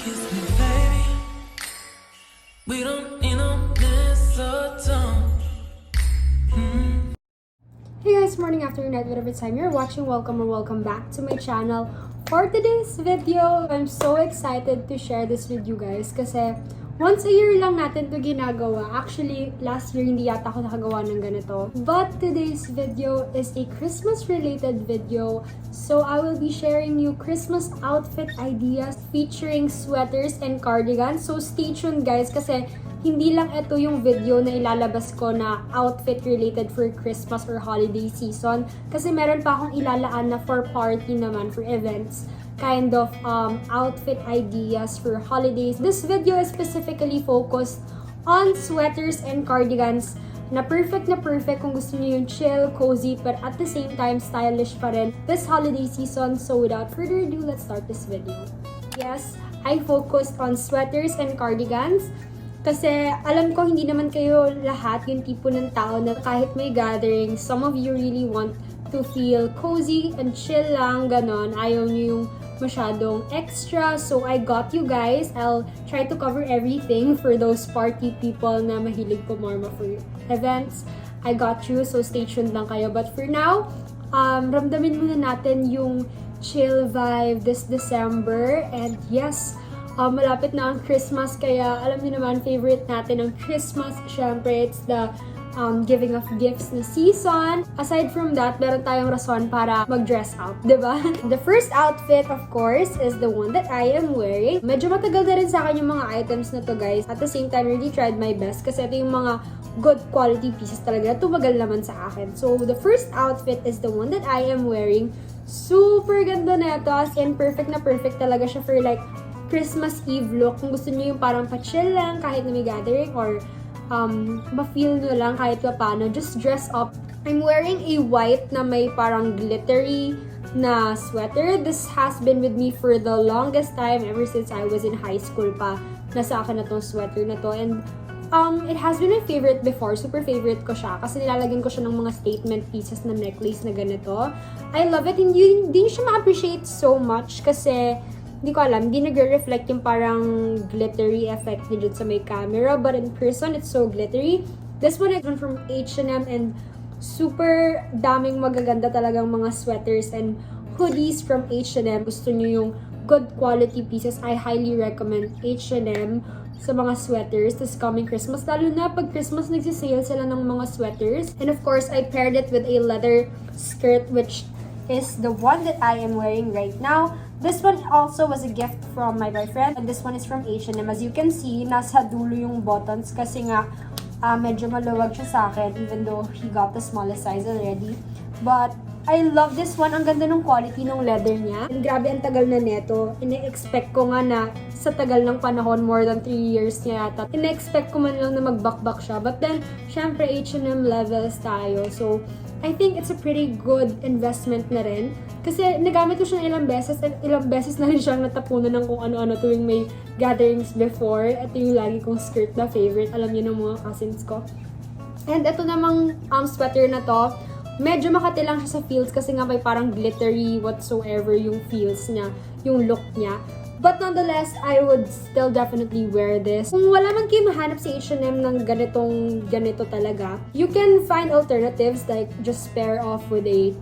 kiss me, baby. We don't need no mistletoe. Hey guys, morning, afternoon, night, whatever time you're watching, welcome or welcome back to my channel. For today's video, I'm so excited to share this with you guys kasi once a year lang natin to ginagawa. Actually, last year hindi yata ako nakagawa ng ganito. But today's video is a Christmas-related video. So I will be sharing you Christmas outfit ideas featuring sweaters and cardigans. So stay tuned guys kasi hindi lang ito yung video na ilalabas ko na outfit related for Christmas or holiday season. Kasi meron pa akong ilalaan na for party naman, for events. Kind of outfit ideas for holidays. This video is specifically focused on sweaters and cardigans na perfect kung gusto niyo yung chill, cozy, but at the same time stylish pa rin this holiday season. So without further ado, let's start this video. Yes, I focused on sweaters and cardigans kasi alam ko hindi naman kayo lahat yung tipo ng tao na kahit may gathering, some of you really want to feel cozy and chill lang, ganon. Ayaw nyo yung masyadong extra. So I got you guys. I'll try to cover everything for those party people na mahilig pumorma for events. I got you, so stay tuned lang kayo. But for now, ramdamin muna natin yung chill vibe this December. And yes, malapit na ang Christmas, kaya alam niyo naman, favorite natin ang Christmas. Syempre, it's the giving of gifts na season. Aside from that, meron tayong rason para mag-dress up, diba? The first outfit, of course, is the one that I am wearing. Medyo matagal na rin sa akin yung mga items na to, guys. At the same time, really tried my best kasi ito yung mga good quality pieces talaga. Tumagal naman sa akin. So, the first outfit is the one that I am wearing. Super ganda na ito. As in, perfect na perfect talaga siya for like Christmas Eve look. Kung gusto niyo yung parang pa-chill lang kahit na may gathering or ma-feel nyo lang kahit pa paano, just dress up. I'm wearing a white na may parang glittery na sweater. This has been with me for the longest time, ever since I was in high school pa. Nasa akin na tong sweater na to. And it has been my favorite before. Super favorite ko siya kasi nilalagyan ko siya ng mga statement pieces na necklace na ganito. I love it. Hindi nyo siya ma-appreciate so much kasi hindi ko alam, hindi nag-reflect yung parang glittery effect niya dun sa may camera. But in person, it's so glittery. This one is from H&M and super daming magaganda talagang mga sweaters and hoodies from H&M. Gusto nyo yung good quality pieces, I highly recommend H&M sa mga sweaters this coming Christmas. Lalo na pag Christmas, nagsisale sila ng mga sweaters. And of course, I paired it with a leather skirt, which is the one that I am wearing right now. This one also was a gift from my boyfriend. And this one is from H&M. As you can see, nasa dulo yung buttons kasi nga medyo maluwag siya sa akin even though he got the smallest size already. But I love this one. Ang ganda ng quality ng leather niya. And grabe, ang tagal na neto. Ine-expect ko nga na sa tagal ng panahon, more than 3 years niya yata. Ine-expect ko man lang na magbakbak siya. But then, syempre H&M levels tayo. So, I think it's a pretty good investment na rin. Kasi nagamit ko siya ilang beses at ilang beses na rin siyang natapunan ng kung ano-ano tuwing may gatherings before. Ito yung lagi kong skirt na favorite. Alam niyo ng mga cousins ko. And ito namang sweater na to, medyo makati lang siya sa feels kasi nga may parang glittery whatsoever yung feels niya, yung look niya. But nonetheless, I would still definitely wear this. Kung wala man kayo mahanap sa H&M ng ganito talaga, you can find alternatives like just pair off with a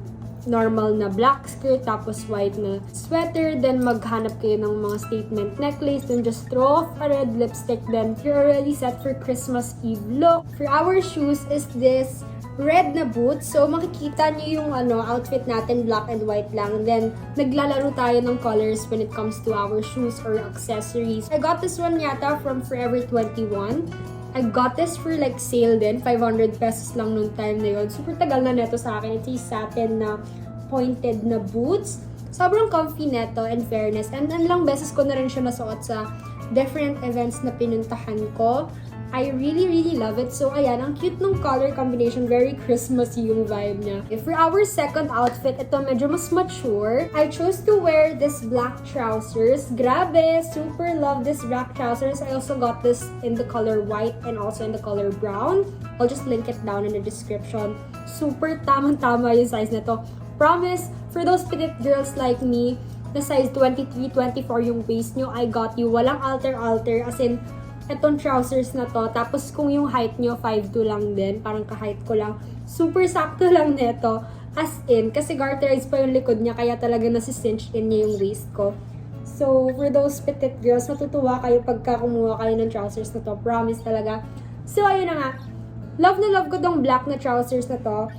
normal na black skirt tapos white na sweater, then maghanap kayo ng mga statement necklace, then just throw off a red lipstick, then you're already set for Christmas Eve look. For our shoes is this red na boots. So, makikita niyo yung outfit natin, black and white lang. Then, naglalaro tayo ng colors when it comes to our shoes or accessories. I got this one yata from Forever 21. I got this for like sale din. 500 pesos lang nung time na yun. Super tagal na neto sa akin. It's a satin na pointed na boots. Sobrang comfy neto, in fairness. And ilang beses ko na rin siya nasuot sa different events na pinuntahan ko. I really love it. So, ayan, ang cute ng color combination. Very Christmassy yung vibe niya. For our second outfit, ito medyo mas mature. I chose to wear this black trousers. Grabe! Super love this black trousers. I also got this in the color white and also in the color brown. I'll just link it down in the description. Super tamang-tama yung size nito. Promise, for those petite girls like me, na size 23, 24 yung waist nyo, I got you. Walang alter-alter, as in, etong trousers na to. Tapos kung yung height nyo, 5'2 lang din, parang ka-height ko lang. Super sakto lang neto. As in, kasi garterized pa yung likod niya, kaya talaga nasi-cinch in niya yung waist ko. So, for those petite girls, matutuwa kayo pagka kumuha kayo ng trousers na to. Promise talaga. So, ayun na nga. Love na love ko tong black na trousers na to.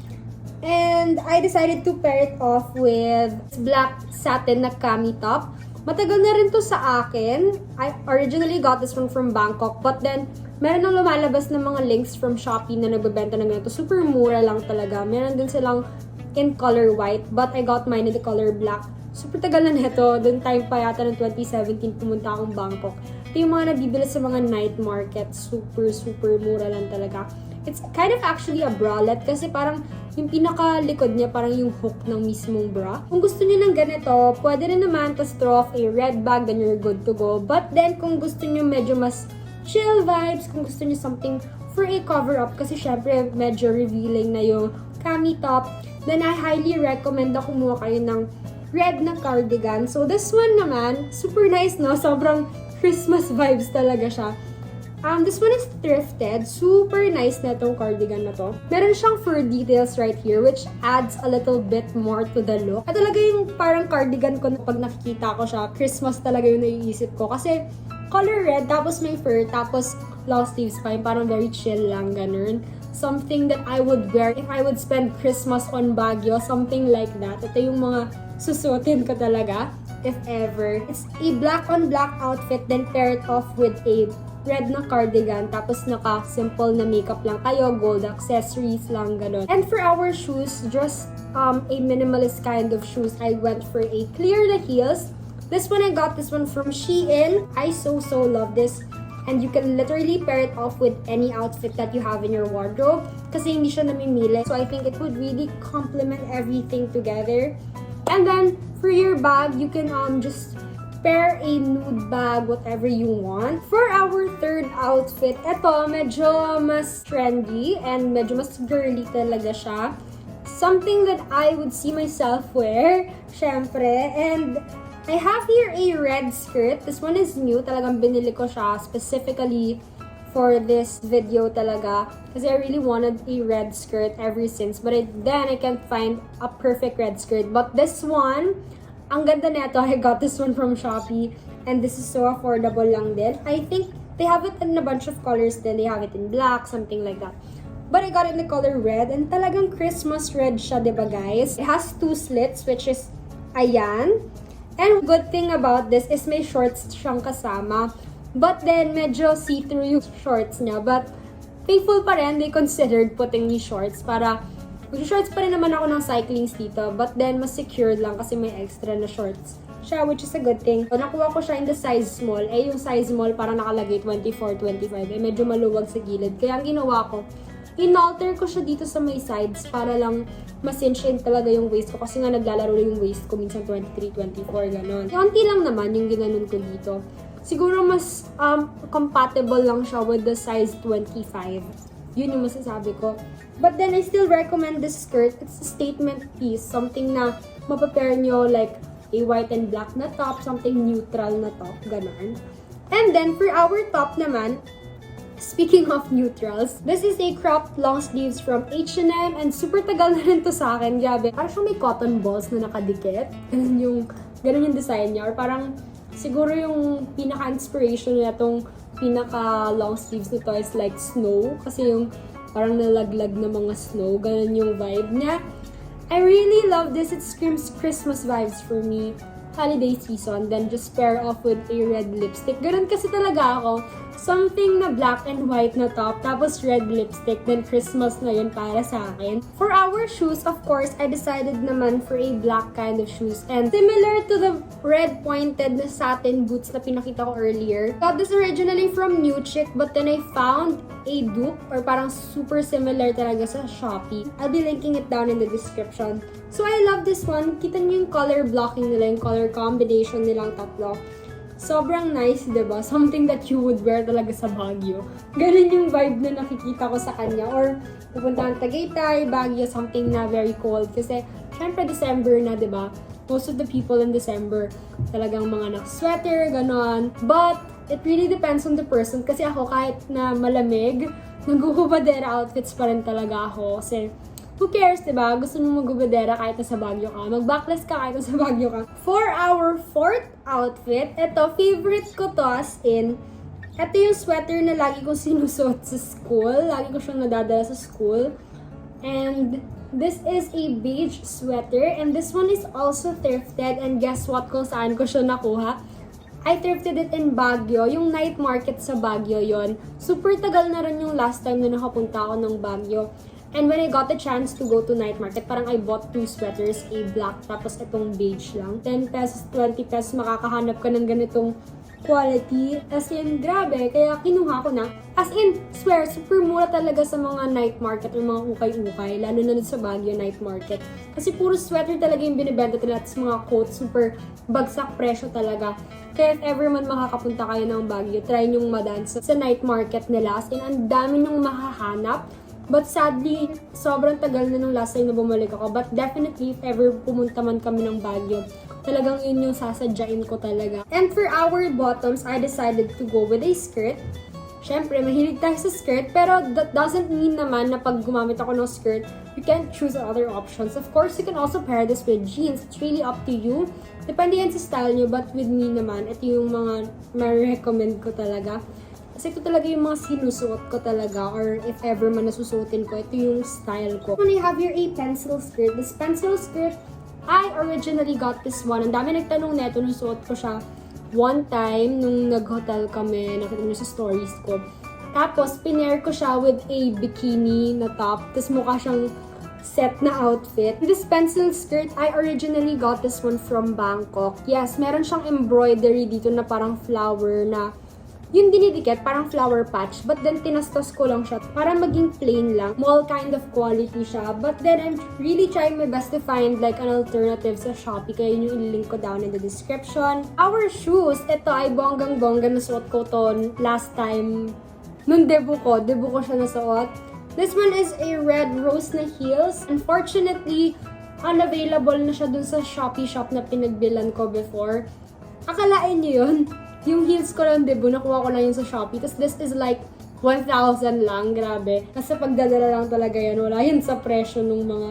And I decided to pair it off with black satin na cami top. Matagal na rin to sa akin. I originally got this one from Bangkok. But then, meron nang lumalabas ng mga links from Shopee na nagbebenta ng ganito. Super mura lang talaga. Meron din silang in color white. But I got mine in the color black. Super tagal na nito. Doon time pa yata ng 2017 pumunta akong Bangkok. Ito yung mga nabibili sa mga night market. Super, super mura lang talaga. It's kind of actually a bralette kasi parang yung pinakalikod niya parang yung hook ng mismong bra. Kung gusto niyo ng ganito, pwede rin naman to throw off a red bag, then you're good to go. But then, kung gusto niyo medyo mas chill vibes, kung gusto niyo something for a cover-up, kasi syempre medyo revealing na yung cami top, then I highly recommend na kumuha kayo ng red na cardigan. So, this one naman, super nice, no? Sobrang Christmas vibes talaga siya. This one is thrifted. Super nice na itong cardigan na to. Meron siyang fur details right here which adds a little bit more to the look. At talaga yung parang cardigan ko pag nakikita ko siya, Christmas talaga yung naiisip ko. Kasi color red, tapos may fur, tapos long sleeves pa yung parang very chill lang, ganun. Something that I would wear if I would spend Christmas on Baguio, something like that. Ito yung mga susuotin ko talaga, if ever. It's a black on black outfit, then pair it off with a red na cardigan, tapos naka-simple na makeup lang kayo, gold accessories lang, ganun. And for our shoes, just a minimalist kind of shoes. I went for a clear na heels. This one, I got this one from Shein. I so love this. And you can literally pair it off with any outfit that you have in your wardrobe kasi hindi siya namimili. So I think it would really complement everything together. And then, for your bag, you can just pair a nude bag, whatever you want. For our third outfit, ito, medyo mas trendy and medyo mas girly talaga siya. Something that I would see myself wear, syempre. And I have here a red skirt. This one is new. Talagang binili ko siya specifically for this video talaga. Kasi I really wanted a red skirt ever since. But then I can't find a perfect red skirt. But this one, ang ganda neto, I got this one from Shopee. And this is so affordable lang din. I think they have it in a bunch of colors din. They have it in black, something like that. But I got it in the color red. And talagang Christmas red siya, diba guys? It has 2 slits, which is ayan. And good thing about this is may shorts siyang kasama. But then, medyo see-through yung shorts niya. But thankful pa rin, they considered putting me shorts para mag-shorts pa rin naman ako ng cyclings dito, but then mas secured lang kasi may extra na shorts siya, which is a good thing. So, nakuha ko siya in the size small. Yung size small parang nakalagay 24, 25. Medyo maluwag sa gilid. Kaya ang ginawa ko, in-alter ko siya dito sa may sides para lang ma-cinch in talaga yung waist ko. Kasi nga naglalaro yung waist ko minsan 23, 24, gano'n. Konti lang naman yung ginanon ko dito. Siguro mas compatible lang siya with the size 25. Yun yung masasabi ko. But then, I still recommend this skirt. It's a statement piece. Something na mapapair nyo like a white and black na top. Something neutral na top. Ganon. And then, for our top naman, speaking of neutrals, this is a cropped long sleeves from H&M. And super tagal na rin to sa akin. Grabe. Parang siyang may cotton balls na nakadikit. Ganon yung design niya. Or parang, siguro yung pinaka-inspiration na itong pinaka-long sleeves nito is like snow. Kasi yung parang nalaglag na mga snow. Ganun yung vibe niya. I really love this. It screams Christmas vibes for me. Holiday season. Then just pair off with a red lipstick. Ganun kasi talaga ako. Something na black and white na top. Tapos red lipstick. Then Christmas na yun para sa akin. For our shoes, of course, I decided naman for a black kind of shoes. And similar to the red pointed na satin boots na pinakita ko earlier. Got this originally from New Chick. But then I found a dupe or parang super similar talaga sa Shopee. I'll be linking it down in the description. So I love this one. Kita niyo yung color blocking nila, yung color combination nilang tatlo. Sobrang nice, diba? Something that you would wear talaga sa Baguio. Ganun yung vibe na nakikita ko sa kanya. Or pupunta ng Tagaytay, Baguio, something na very cold. Kasi syempre December na, diba? most of the people in December, talagang mga naka-sweater, ganon. But, it really depends on the person. Kasi ako, kahit na malamig, nag-uhubadera outfits pa rin talaga ako. Kasi, who cares, diba? Gusto mo mag-ubadera kahit nasa Baguio ka. Mag-backless ka kahit nasa Baguio ka. For our fourth outfit, ito, favorite ko to as in, ito yung sweater na lagi kong sinusuot sa school. Lagi ko siyang nadadala sa school. And this is a beige sweater. And this one is also thrifted. And guess what kung saan ko siya nakuha? I thrifted it in Baguio. Yung night market sa Baguio yon. Super tagal na rin yung last time na nakapunta ako ng Baguio. And when I got the chance to go to night market, parang I bought 2 sweaters, a black, tapos itong beige lang. 10 pesos, 20 pesos, makakahanap ka ng ganitong quality. As in, grabe. Kaya kinuha ko na. As in, swear, super mura talaga sa mga night market or mga ukay-ukay. Lalo na sa Baguio night market. Kasi puro sweater talaga yung binibenta nila. At mga coats, super bagsak presyo talaga. Kaya if ever man makakapunta kayo ng Baguio, try nyong madance sa night market nila. As in, ang dami nyong mahahanap. But sadly, sobrang tagal na nung last time na bumalik ako. But definitely, if ever pumunta man kami ng Baguio, talagang yun yung sasadyain ko talaga. And for our bottoms, I decided to go with a skirt. Syempre, mahilig tayo sa skirt, pero that doesn't mean naman na pag gumamit ako ng skirt, you can't choose other options. Of course, you can also pair this with jeans. It's really up to you. Depende yan sa style nyo, but with me naman, ito yung mga ma-recommend ko talaga. Kasi ito talaga yung mga sinusuot ko talaga, or if ever man nasusuotin ko, ito yung style ko. When I have here a pencil skirt, this pencil skirt, I originally got this one. Ang dami nagtanong neto, nusuot ko siya one time nung nag-hotel kami, nakita nyo sa stories ko. Tapos, pinair ko siya with a bikini na top, tapos mukha siyang set na outfit. This pencil skirt, I originally got this one from Bangkok. Yes, meron siyang embroidery dito na parang flower na yung dinidikit, parang flower patch. But then, tinastos ko lang siya para maging plain lang. Mall kind of quality siya. But then, I'm really trying my best to find like an alternative sa Shopee. Kaya yun yung ililink ko down in the description. Our shoes, ito ay bonggang-bongga. Nasuot ko to last time nung debut ko. Debut ko siya nasuot. This one is a red rose na heels. Unfortunately, unavailable na siya dun sa Shopee shop na pinagbilan ko before. Akalain niyo yun? Yung heels ko lang, debut, nakuha ko lang yun sa Shopee. Tapos this is like 1,000 lang, grabe. Kasi pagdadala lang talaga yan, wala yun sa presyo ng mga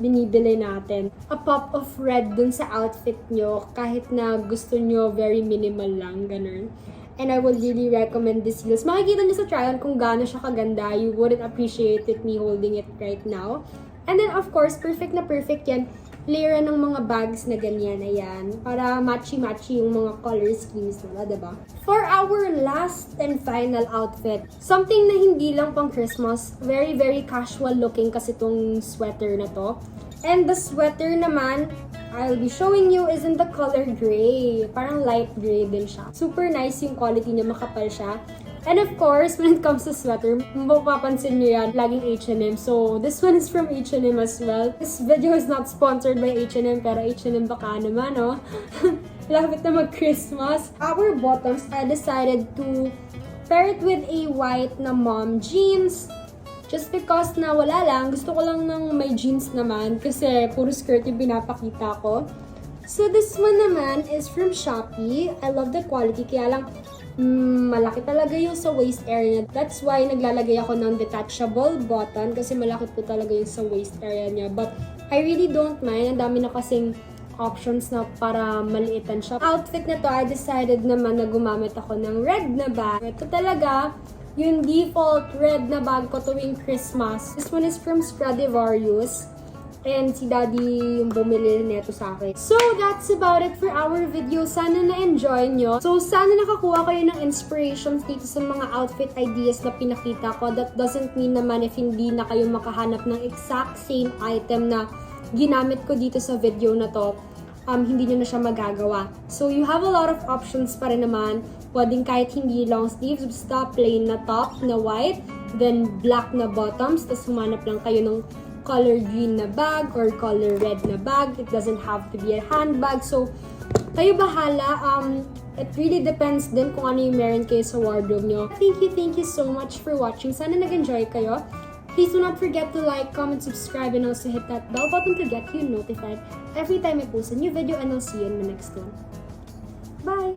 binibili natin. A pop of red dun sa outfit nyo, kahit na gusto nyo very minimal lang, ganun. And I would really recommend this heels. Makikita nyo sa try-on kung gaano siya kaganda. You wouldn't appreciate it me holding it right now. And then of course, perfect na perfect yan. Layer ng mga bags na ganyan, ayan. Para matchy-matchy yung mga color schemes nila, diba? For our last and final outfit, something na hindi lang pang Christmas, very, very casual looking kasi tong sweater na to. And the sweater naman, I'll be showing you is in the color gray. Parang light gray din siya. Super nice yung quality niya, makapal siya. And of course, when it comes to sweater, mapapansin nyo yan, laging H&M. So, this one is from H&M as well. This video is not sponsored by H&M, pero H&M baka naman, no? Lapit na mag-Christmas. Our bottoms, I decided to pair it with a white na mom jeans. Just because na wala lang, gusto ko lang ng may jeans naman kasi puro skirt yung pinapakita ko. So, this one naman is from Shopee. I love the quality, kaya lang malaki talaga yung sa waist area. That's why naglalagay ako ng detachable button kasi malaki po talaga yung sa waist area niya. But I really don't mind. Ang dami na kasing options na para maliitan siya. Outfit na to, I decided naman na gumamit ako ng red na bag. Ito talaga yung default red na bag ko tuwing Christmas. This one is from Stradivarius. And si Daddy yung bumili nito sa akin. So, that's about it for our video. Sana na-enjoy nyo. So, sana nakakuha kayo ng inspirations dito sa mga outfit ideas na pinakita ko. That doesn't mean naman if hindi na kayo makahanap ng exact same item na ginamit ko dito sa video na to, hindi nyo na siya magagawa. So, you have a lot of options pa rin naman. Pwedeng kahit hindi long sleeves, basta plain na top na white, then black na bottoms, tapos humanap lang kayo ng color green na bag or color red na bag. It doesn't have to be a handbag. So, kayo bahala. It really depends din kung ano yung meron kayo sa wardrobe nyo. Thank you so much for watching. Sana nag-enjoy kayo. Please do not forget to like, comment, subscribe, and also hit that bell button to get you notified every time I post a new video, and I'll see you in the next one. Bye!